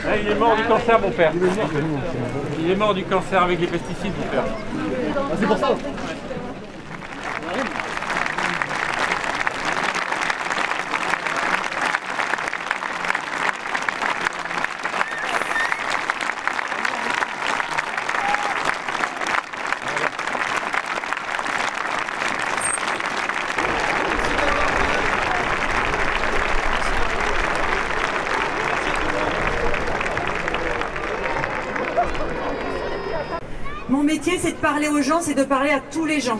Ah, il est mort du cancer, mon père. Il est mort du cancer avec les pesticides, mon père. Ah, c'est pour ça. Mon métier, c'est de parler aux gens, c'est de parler à tous les gens.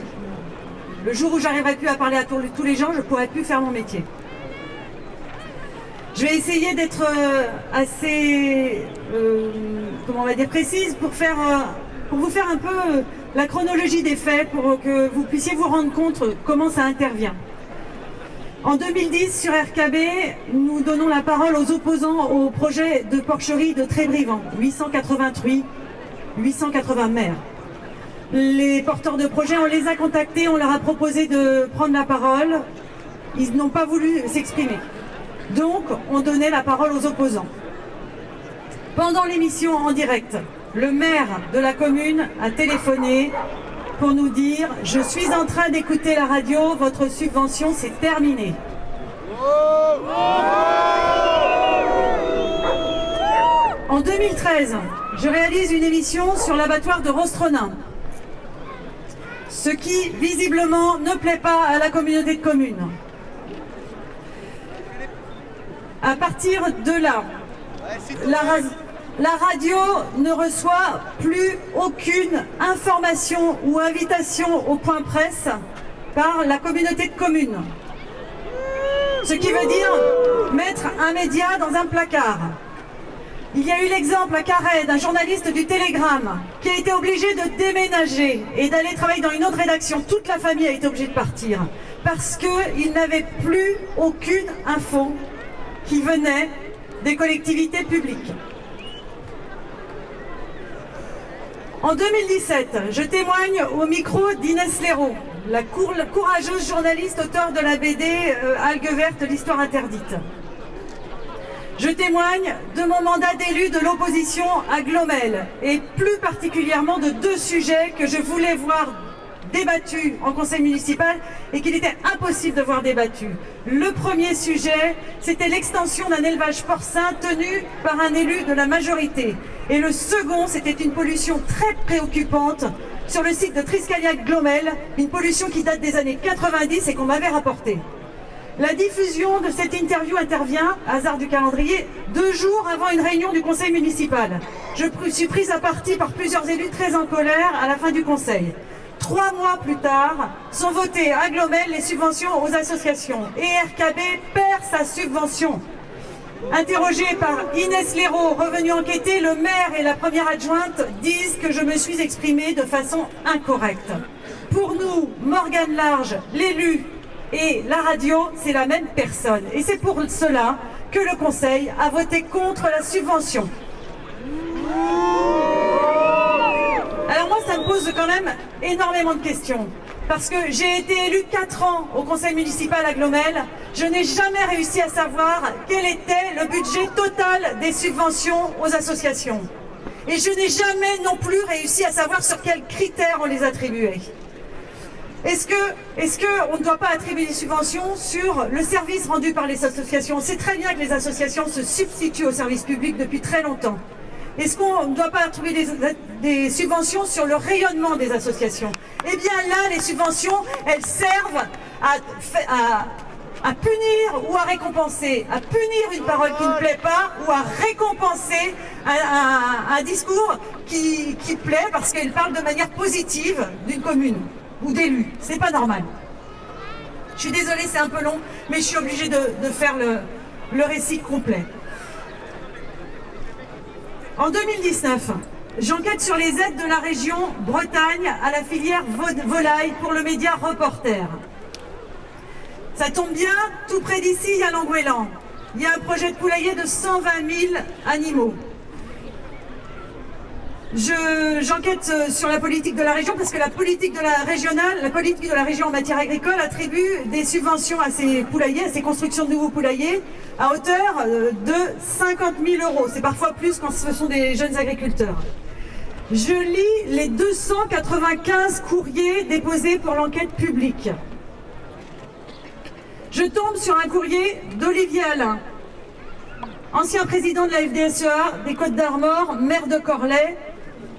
Le jour où j'arriverai plus à parler à tous les gens, je ne pourrai plus faire mon métier. Je vais essayer d'être assez, comment on va dire, précise pour vous faire un peu la chronologie des faits, pour que vous puissiez vous rendre compte comment ça intervient. En 2010, sur RKB, nous donnons la parole aux opposants au projet de porcherie de Trébrivant, 880 truies, 880 maires. Les porteurs de projet, on les a contactés, on leur a proposé de prendre la parole. Ils n'ont pas voulu s'exprimer. Donc, on donnait la parole aux opposants. Pendant l'émission en direct, le maire de la commune a téléphoné pour nous dire « Je suis en train d'écouter la radio, votre subvention, c'est terminé. » En 2013, je réalise une émission sur l'abattoir de Rostronin, ce qui visiblement ne plaît pas à la communauté de communes. À partir de là, la radio ne reçoit plus aucune information ou invitation au point presse par la communauté de communes. Ce qui veut dire mettre un média dans un placard. Il y a eu l'exemple à Carhaix d'un journaliste du Télégramme qui a été obligé de déménager et d'aller travailler dans une autre rédaction. Toute la famille a été obligée de partir parce qu'il n'avait plus aucune info qui venait des collectivités publiques. En 2017, je témoigne au micro d'Inès Léraud, la courageuse journaliste auteure de la BD Algues vertes, l'histoire interdite. Je témoigne de mon mandat d'élu de l'opposition à Glomel, et plus particulièrement de deux sujets que je voulais voir débattus en conseil municipal et qu'il était impossible de voir débattus. Le premier sujet, c'était l'extension d'un élevage porcin tenu par un élu de la majorité. Et le second, c'était une pollution très préoccupante sur le site de Triscaliac-Glomel, une pollution qui date des années 90 et qu'on m'avait rapportée. La diffusion de cette interview intervient, hasard du calendrier, 2 jours avant une réunion du conseil municipal. Je suis prise à partie par plusieurs élus très en colère à la fin du conseil. 3 mois plus tard, sont votées à Glomel les subventions aux associations et RKB perd sa subvention. Interrogé par Inès Léraud, revenue enquêter, le maire et la première adjointe disent que je me suis exprimée de façon incorrecte. Pour nous, Morgane Large, l'élu et la radio, c'est la même personne. Et c'est pour cela que le conseil a voté contre la subvention. Alors moi, ça me pose quand même énormément de questions. Parce que j'ai été élue 4 ans au conseil municipal à Glomel. Je n'ai jamais réussi à savoir quel était le budget total des subventions aux associations. Et je n'ai jamais non plus réussi à savoir sur quels critères on les attribuait. Est-ce qu'on ne doit pas attribuer des subventions sur le service rendu par les associations? On sait très bien que les associations se substituent au service public depuis très longtemps. Est-ce qu'on ne doit pas attribuer des subventions sur le rayonnement des associations? Eh bien là, les subventions, elles servent à punir ou à récompenser. À punir une parole qui ne plaît pas ou à récompenser un discours qui plaît parce qu'il parle de manière positive d'une commune ou d'élus. C'est pas normal. Je suis désolée, c'est un peu long, mais je suis obligée de faire le récit complet. En 2019, j'enquête sur les aides de la région Bretagne à la filière volaille pour le média Reporter. Ça tombe bien, tout près d'ici, il y a l'Anguélan. Il y a un projet de poulailler de 120 000 animaux. J'enquête sur la politique de la région parce que la politique de la régionale, la politique de la région en matière agricole attribue des subventions à ces poulaillers, à ces constructions de nouveaux poulaillers, à hauteur de 50 000 €. C'est parfois plus quand ce sont des jeunes agriculteurs. Je lis les 295 courriers déposés pour l'enquête publique. Je tombe sur un courrier d'Olivier Alain, ancien président de la FDSEA des Côtes-d'Armor, maire de Corlay,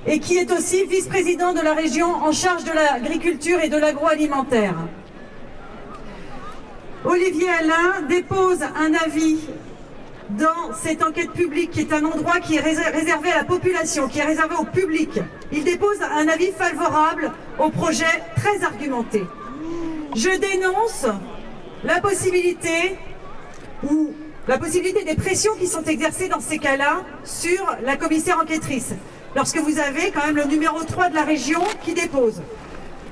et qui est aussi vice-président de la région en charge de l'agriculture et de l'agroalimentaire. Olivier Alain dépose un avis dans cette enquête publique, qui est un endroit qui est réservé à la population, qui est réservé au public. Il dépose un avis favorable au projet, très argumenté. Je dénonce la possibilité des pressions qui sont exercées dans ces cas-là sur la commissaire enquêtrice, lorsque vous avez quand même le numéro 3 de la région qui dépose.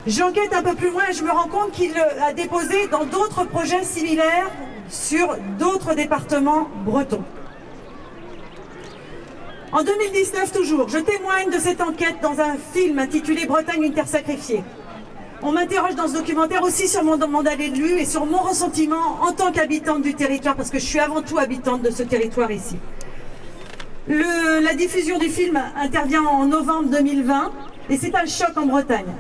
J'enquête un peu plus loin et je me rends compte qu'il a déposé dans d'autres projets similaires sur d'autres départements bretons. En 2019 toujours, je témoigne de cette enquête dans un film intitulé « Bretagne, une terre sacrifiée ». On m'interroge dans ce documentaire aussi sur mon mandat d'élu et sur mon ressentiment en tant qu'habitante du territoire, parce que je suis avant tout habitante de ce territoire ici. La diffusion du film intervient en novembre 2020 et c'est un choc en Bretagne.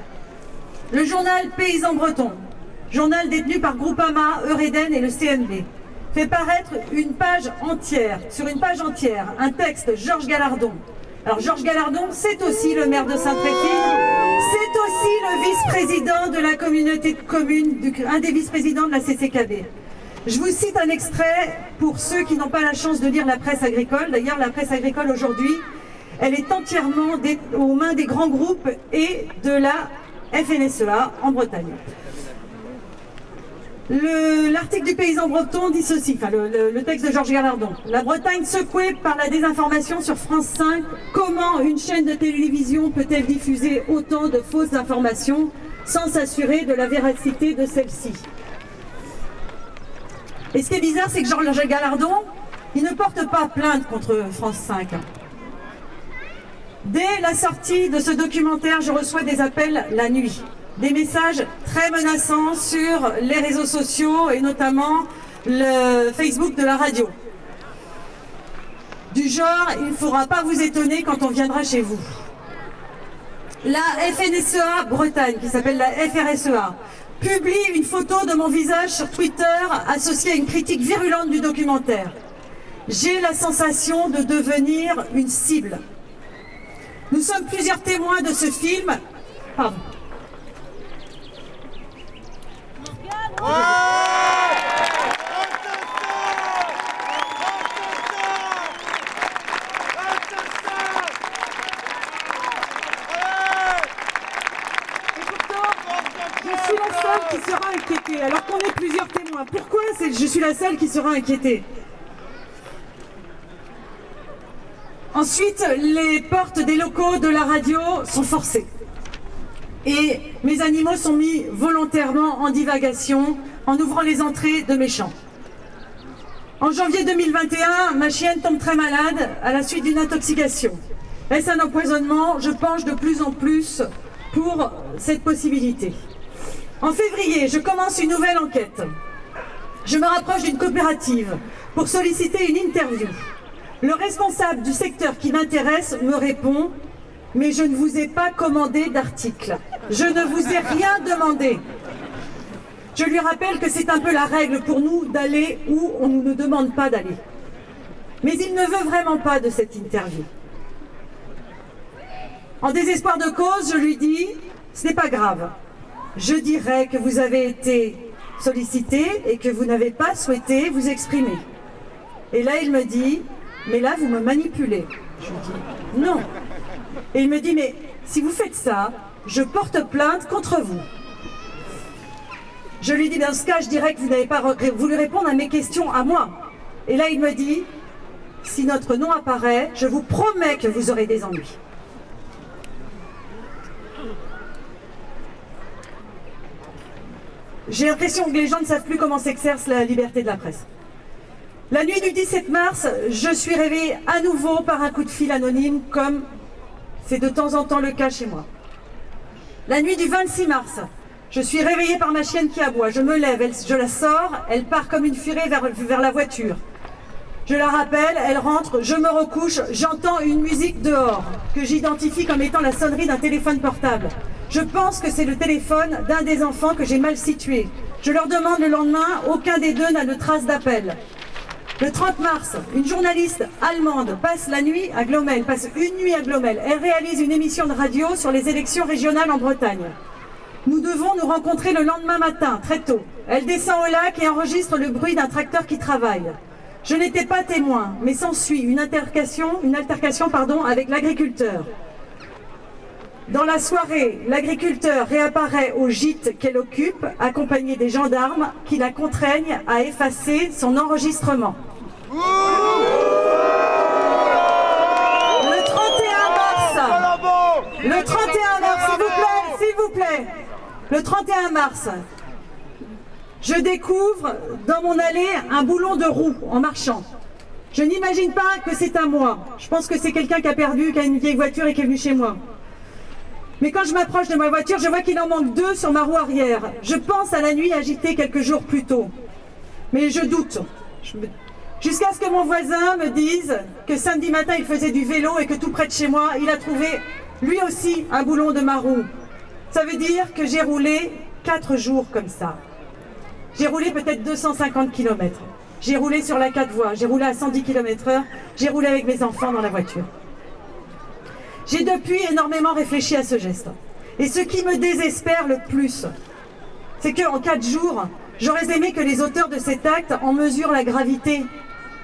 Le journal Paysan Breton, journal détenu par Groupama, Eureden et le CNB, fait paraître une page entière, sur une page entière, un texte Georges Gallardon. Alors Georges Gallardon, c'est aussi le maire de Sainte-Tréfine, c'est aussi le vice-président de la communauté de communes, un des vice-présidents de la CCKB. Je vous cite un extrait pour ceux qui n'ont pas la chance de lire la presse agricole. D'ailleurs, la presse agricole aujourd'hui, elle est entièrement aux mains des grands groupes et de la FNSEA en Bretagne. L'article du Paysan Breton dit ceci, enfin le texte de Georges Gallardon. La Bretagne secouée par la désinformation sur France 5, comment une chaîne de télévision peut-elle diffuser autant de fausses informations sans s'assurer de la véracité de celles-ci? Et ce qui est bizarre, c'est que Georges Gallardon, il ne porte pas plainte contre France 5. Dès la sortie de ce documentaire, je reçois des appels la nuit. Des messages très menaçants sur les réseaux sociaux et notamment le Facebook de la radio. Du genre, il ne faudra pas vous étonner quand on viendra chez vous. La FNSEA Bretagne, qui s'appelle la FRSEA, publie une photo de mon visage sur Twitter associée à une critique virulente du documentaire. J'ai la sensation de devenir une cible. Nous sommes plusieurs témoins de ce film. Pardon. Je suis la seule qui sera inquiétée, alors qu'on est plusieurs témoins. Pourquoi je suis la seule qui sera inquiétée? Ensuite, les portes des locaux de la radio sont forcées. Et mes animaux sont mis volontairement en divagation en ouvrant les entrées de mes champs. En janvier 2021, ma chienne tombe très malade à la suite d'une intoxication. Est-ce un empoisonnement? Je penche de plus en plus pour cette possibilité. En février, je commence une nouvelle enquête. Je me rapproche d'une coopérative pour solliciter une interview. Le responsable du secteur qui m'intéresse me répond « Mais je ne vous ai pas commandé d'article. Je ne vous ai rien demandé. » Je lui rappelle que c'est un peu la règle pour nous d'aller où on ne nous demande pas d'aller. Mais il ne veut vraiment pas de cette interview. En désespoir de cause, je lui dis « Ce n'est pas grave. Je dirais que vous avez été sollicité et que vous n'avez pas souhaité vous exprimer. » Et là, il me dit « Mais là, vous me manipulez. » Je lui dis « Non. » Et il me dit « Mais si vous faites ça, je porte plainte contre vous. » Je lui dis « Dans ce cas, je dirais que vous n'avez pas voulu répondre à mes questions à moi. » Et là, il me dit « Si notre nom apparaît, je vous promets que vous aurez des ennuis. » J'ai l'impression que les gens ne savent plus comment s'exerce la liberté de la presse. La nuit du 17 mars, je suis réveillée à nouveau par un coup de fil anonyme comme C'est de temps en temps le cas chez moi. La nuit du 26 mars, je suis réveillée par ma chienne qui aboie. Je me lève, je la sors, elle part comme une furée vers la voiture. Je la rappelle, elle rentre, je me recouche, j'entends une musique dehors, que j'identifie comme étant la sonnerie d'un téléphone portable. Je pense que c'est le téléphone d'un des enfants que j'ai mal situé. Je leur demande le lendemain, aucun des deux n'a de trace d'appel. Le 30 mars, une journaliste allemande passe la nuit à Glomel, passe une nuit à Glomel. Elle réalise une émission de radio sur les élections régionales en Bretagne. Nous devons nous rencontrer le lendemain matin, très tôt. Elle descend au lac et enregistre le bruit d'un tracteur qui travaille. Je n'étais pas témoin, mais s'ensuit une altercation avec l'agriculteur. Dans la soirée, l'agriculteur réapparaît au gîte qu'elle occupe, accompagné des gendarmes qui la contraignent à effacer son enregistrement. Le 31 mars, s'il vous plaît, le 31 mars, je découvre dans mon allée un boulon de roue en marchant. Je n'imagine pas que c'est à moi. Je pense que c'est quelqu'un qui a une vieille voiture et qui est venu chez moi. Mais quand je m'approche de ma voiture, je vois qu'il en manque 2 sur ma roue arrière. Je pense à la nuit agitée quelques jours plus tôt. Mais je doute. Jusqu'à ce que mon voisin me dise que samedi matin, il faisait du vélo et que tout près de chez moi, il a trouvé lui aussi un boulon de ma roue. Ça veut dire que j'ai roulé 4 jours comme ça. J'ai roulé peut-être 250 km. J'ai roulé sur la 4 voies. J'ai roulé à 110 km/h. J'ai roulé avec mes enfants dans la voiture. J'ai depuis énormément réfléchi à ce geste. Et ce qui me désespère le plus, c'est qu'en 4 jours, j'aurais aimé que les auteurs de cet acte en mesurent la gravité.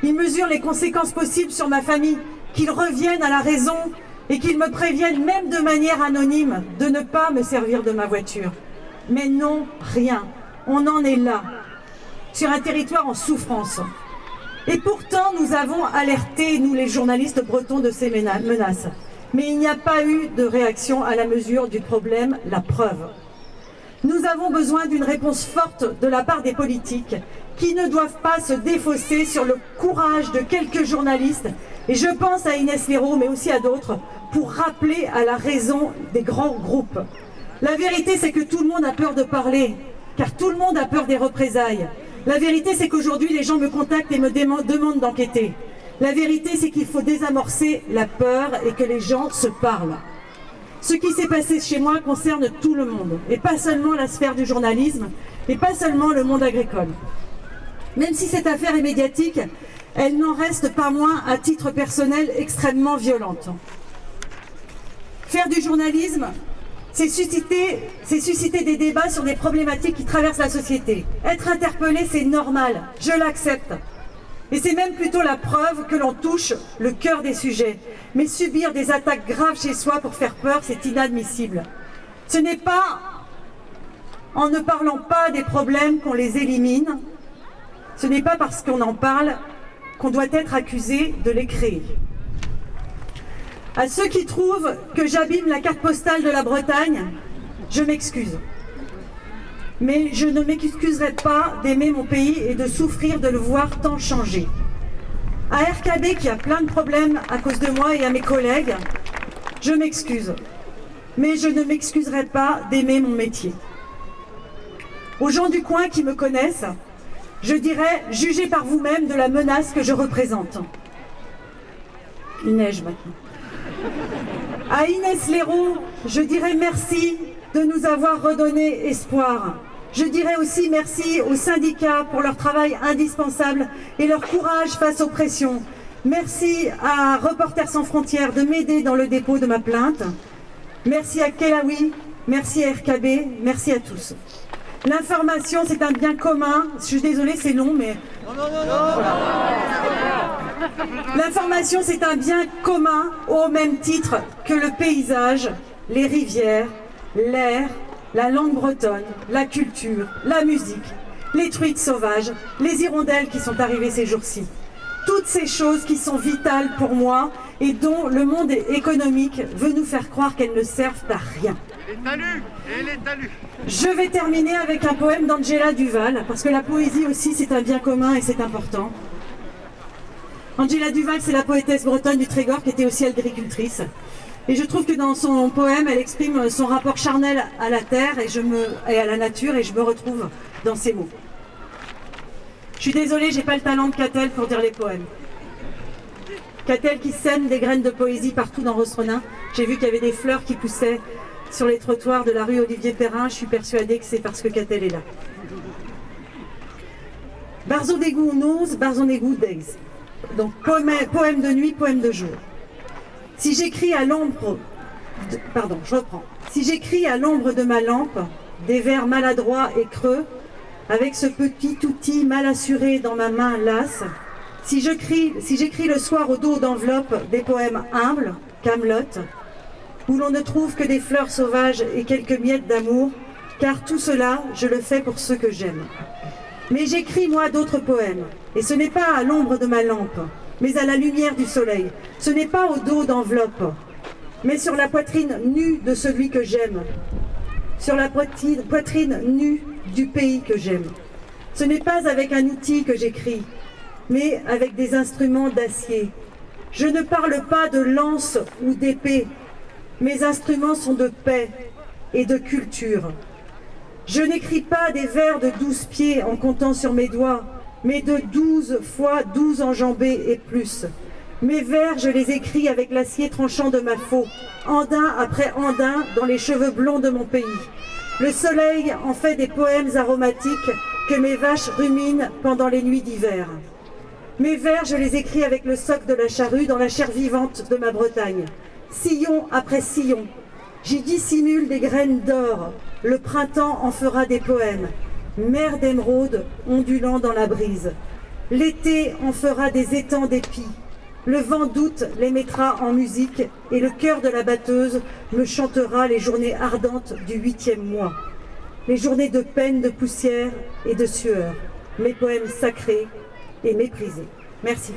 Ils mesurent les conséquences possibles sur ma famille, qu'ils reviennent à la raison et qu'ils me préviennent même de manière anonyme de ne pas me servir de ma voiture. Mais non, rien. On en est là, sur un territoire en souffrance. Et pourtant, nous avons alerté, nous les journalistes bretons, de ces menaces. Mais il n'y a pas eu de réaction à la mesure du problème, la preuve. Nous avons besoin d'une réponse forte de la part des politiques qui ne doivent pas se défausser sur le courage de quelques journalistes, et je pense à Inès Léraud, mais aussi à d'autres, pour rappeler à la raison des grands groupes. La vérité, c'est que tout le monde a peur de parler, car tout le monde a peur des représailles. La vérité, c'est qu'aujourd'hui, les gens me contactent et me demandent d'enquêter. La vérité, c'est qu'il faut désamorcer la peur et que les gens se parlent. Ce qui s'est passé chez moi concerne tout le monde, et pas seulement la sphère du journalisme, et pas seulement le monde agricole. Même si cette affaire est médiatique, elle n'en reste pas moins, à titre personnel, extrêmement violente. Faire du journalisme, c'est susciter des débats sur des problématiques qui traversent la société. Être interpellé, c'est normal, je l'accepte. Et c'est même plutôt la preuve que l'on touche le cœur des sujets. Mais subir des attaques graves chez soi pour faire peur, c'est inadmissible. Ce n'est pas en ne parlant pas des problèmes qu'on les élimine. Ce n'est pas parce qu'on en parle qu'on doit être accusé de les créer. À ceux qui trouvent que j'abîme la carte postale de la Bretagne, je m'excuse. Mais je ne m'excuserai pas d'aimer mon pays et de souffrir de le voir tant changer. À RKB, qui a plein de problèmes à cause de moi et à mes collègues, je m'excuse. Mais je ne m'excuserai pas d'aimer mon métier. Aux gens du coin qui me connaissent, je dirais, jugez par vous-même de la menace que je représente. Il neige maintenant. À Inès Léraud, je dirais merci de nous avoir redonné espoir. Je dirais aussi merci aux syndicats pour leur travail indispensable et leur courage face aux pressions. Merci à Reporters sans frontières de m'aider dans le dépôt de ma plainte. Merci à Kelawi, merci à RKB, merci à tous. L'information, c'est un bien commun. Je suis désolée, c'est long, mais... Voilà. L'information, c'est un bien commun au même titre que le paysage, les rivières, l'air, la langue bretonne, la culture, la musique, les truites sauvages, les hirondelles qui sont arrivées ces jours-ci. Toutes ces choses qui sont vitales pour moi et dont le monde économique veut nous faire croire qu'elles ne servent à rien. Je vais terminer avec un poème d'Angela Duval, parce que la poésie aussi c'est un bien commun et c'est important. Angela Duval, c'est la poétesse bretonne du Trégor qui était aussi agricultrice. Et je trouve que dans son poème, elle exprime son rapport charnel à la terre et à la nature, et je me retrouve dans ces mots. Je suis désolée, j'ai pas le talent de Catel pour dire les poèmes. Catel qui sème des graines de poésie partout dans Rosronin. J'ai vu qu'il y avait des fleurs qui poussaient sur les trottoirs de la rue Olivier Perrin. Je suis persuadée que c'est parce que Catel est là. Barzonégou nose, Barzonégou days. Donc poème de nuit, poème de jour. Si j'écris à l'ombre... Pardon, je reprends. Si j'écris à l'ombre de ma lampe, des vers maladroits et creux, avec ce petit outil mal assuré dans ma main lasse, si j'écris le soir au dos d'enveloppe des poèmes humbles, Camelot, où l'on ne trouve que des fleurs sauvages et quelques miettes d'amour, car tout cela, je le fais pour ceux que j'aime. Mais j'écris, moi, d'autres poèmes, et ce n'est pas à l'ombre de ma lampe, mais à la lumière du soleil. Ce n'est pas au dos d'enveloppe, mais sur la poitrine nue de celui que j'aime, sur la poitrine nue du pays que j'aime. Ce n'est pas avec un outil que j'écris, mais avec des instruments d'acier. Je ne parle pas de lance ou d'épée. Mes instruments sont de paix et de culture. Je n'écris pas des vers de 12 pieds en comptant sur mes doigts, mais de 12 fois 12 enjambées et plus. Mes vers, je les écris avec l'acier tranchant de ma faux, andin après andin dans les cheveux blonds de mon pays. Le soleil en fait des poèmes aromatiques que mes vaches ruminent pendant les nuits d'hiver. Mes vers, je les écris avec le soc de la charrue dans la chair vivante de ma Bretagne. Sillon après sillon, j'y dissimule des graines d'or. Le printemps en fera des poèmes. Mer d'émeraude ondulant dans la brise. L'été en fera des étangs d'épis. Le vent d'août les mettra en musique et le cœur de la batteuse me chantera les journées ardentes du 8e mois. Les journées de peine, de poussière et de sueur. Mes poèmes sacrés et méprisés. Merci.